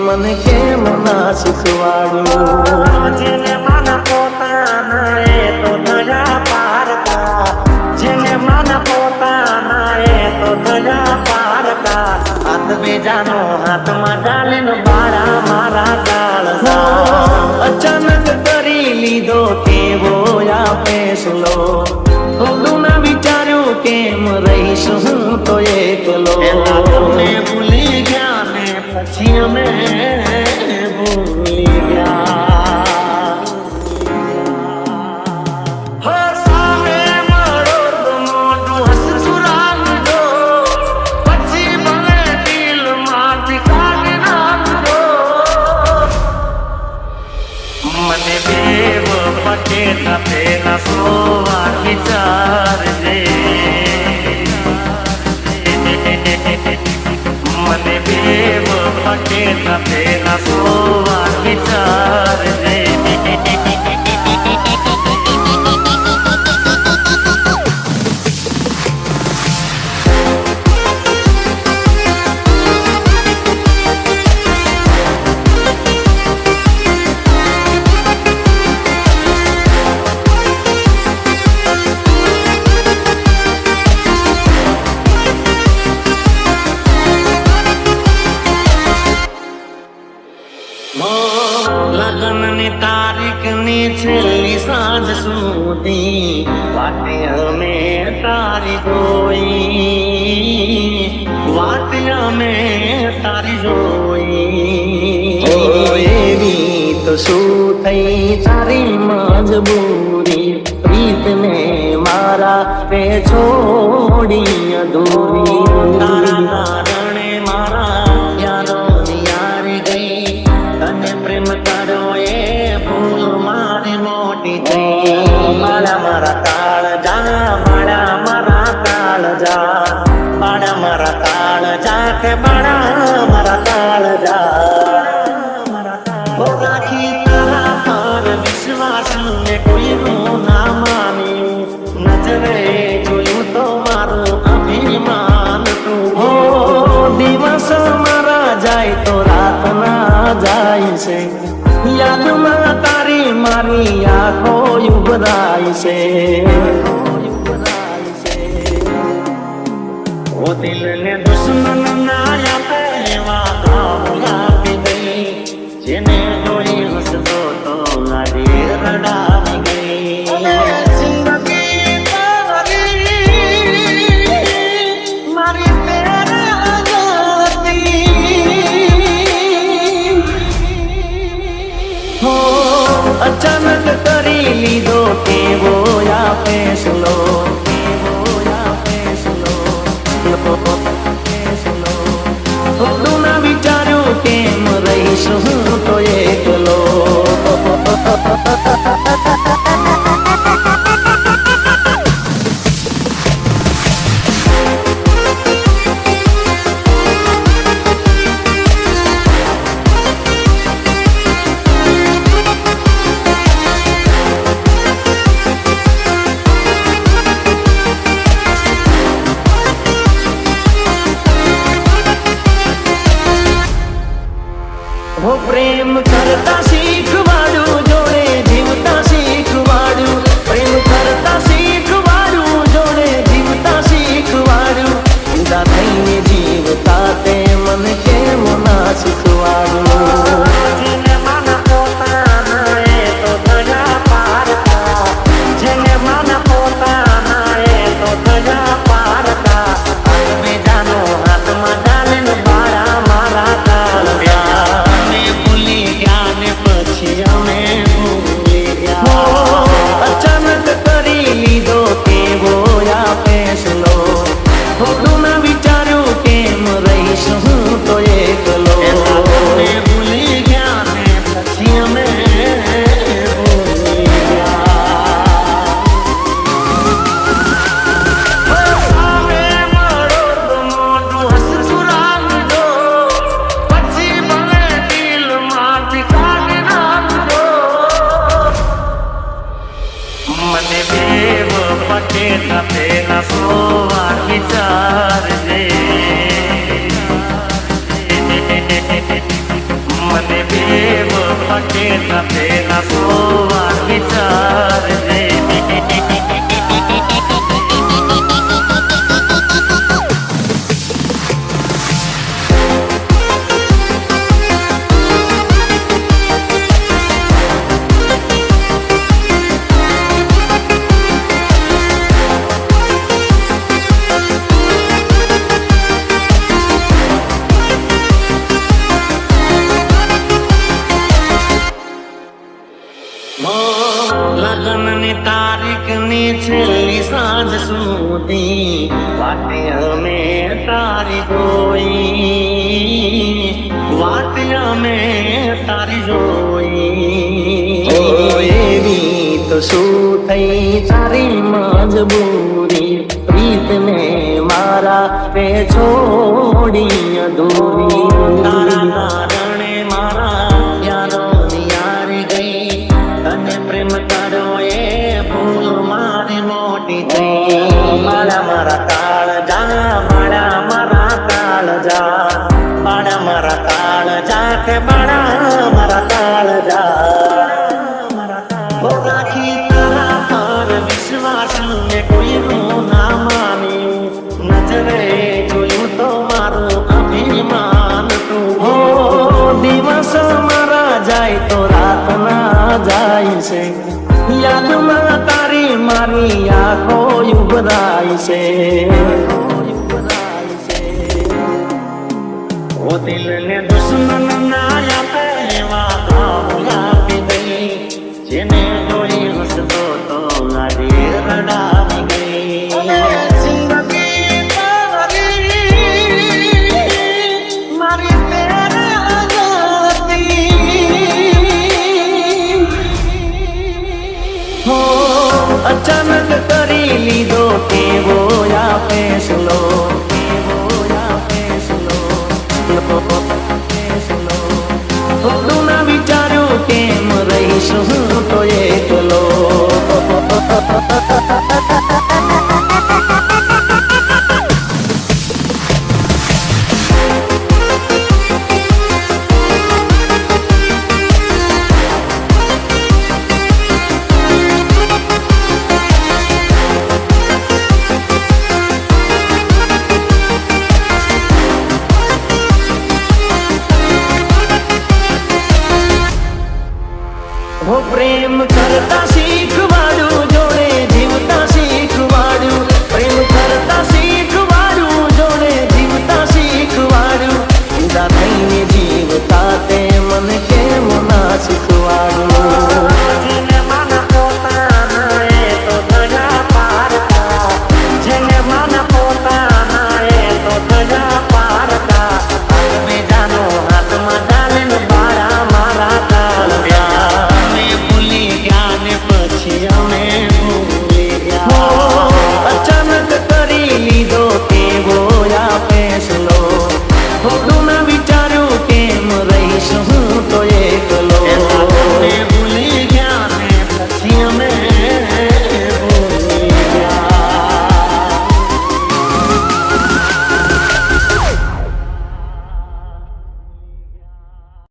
मन के मना शिखवाड़ू जेने मन पोताना तो दया पार का जेने मन पोताना तो दया पार का हाथ बेजानो हाथ में डालीन बाड़ा मारा डाल अचानक करी लीधो केवो या फैसलो થોડું ના વિચાર્યું કેમ રહીશ હું તો એકલો તમને ભૂલી ગયા ને પછી અમે ભૂલી ગયા મને દેવ પટેલા પેલા સોવા વિચાર દે મને દેવ પટેલા પેલા સોવા વિચાર દે લગ્નની તારીખની છેલ્લી સાંજ સુધી વાટે અમે તારી જોઈ વાટે અમે તારી જોઈ એવી તો શું થઈ તારી મજબૂરી પ્રીતને મારા તે છોડી અધૂરી તારા કારણે મારા યારો યારી ગઈ તને પ્રેમ કરો એ ભૂલ મારી મોટી થઈ મારા મારા કાળ જા મારા મારા કાળ જા મારા મારા કાળ જા કે મારા મારા કાળ જા રાખી તારા પર વિશ્વાસ ને કોઈનું ના માન્યું નજરે જોયું તો મારું અભિમાન હો દિવસ મારા જાય તો રાત ના જાય છે યાદમાં તારી મારી આંખો ઉભરાય છે ઓ દિલને દુશ્મન ના આપે એવા ઘાવ આપી ગઈ જેને જોઈ હસતો તો લાડી રડાવી ગઈ अचानक करी लीधो केवो या फैसलो થોડું ના વિચાર્યું કેમ રહીશ હું તો એકલો મને બેવ પટેલા પેલા 100 વાર વિચારજે. મને બેવ પટેલા પેલા 100 વાર વિચારજે. લગ્નની તારીખની છેલ્લી સાંજ સુધી વાટે અમે તારી જોઈ. વાટે અમે તારી જોઈ. એવી તો શું થઈ તારી મજબૂરી, પ્રીતને મારા પે છોડી અધૂરી. તારા કારણે મારા યાદોની યારી ગઈ. તને પ્રેમ કર્યો એ ભૂલ મારી મોટી થઈ. મારા કાળજા, મારા કાળજા, મારા કાળજા કે મારા કાળજા. રાખી તારા પર વિશ્વાસ ને કોઈનું ના માન્યું. નજરે જોયું તો મારું અભિમાન તું. હો દિવસ મારા જાય તો રાત ના જાય છે, યાદમાં તારી મારી આંખો ઉભરાય છે. ઓ દિલને દુશ્મન ના આપે એવા ઘાવ આપી દઈ. જેને જોઈ હસતો તો લાડી રડાવી ગઈ. જિંદગી મારી હો અચાનક કરી લીધો કેવો આ ફેસલો.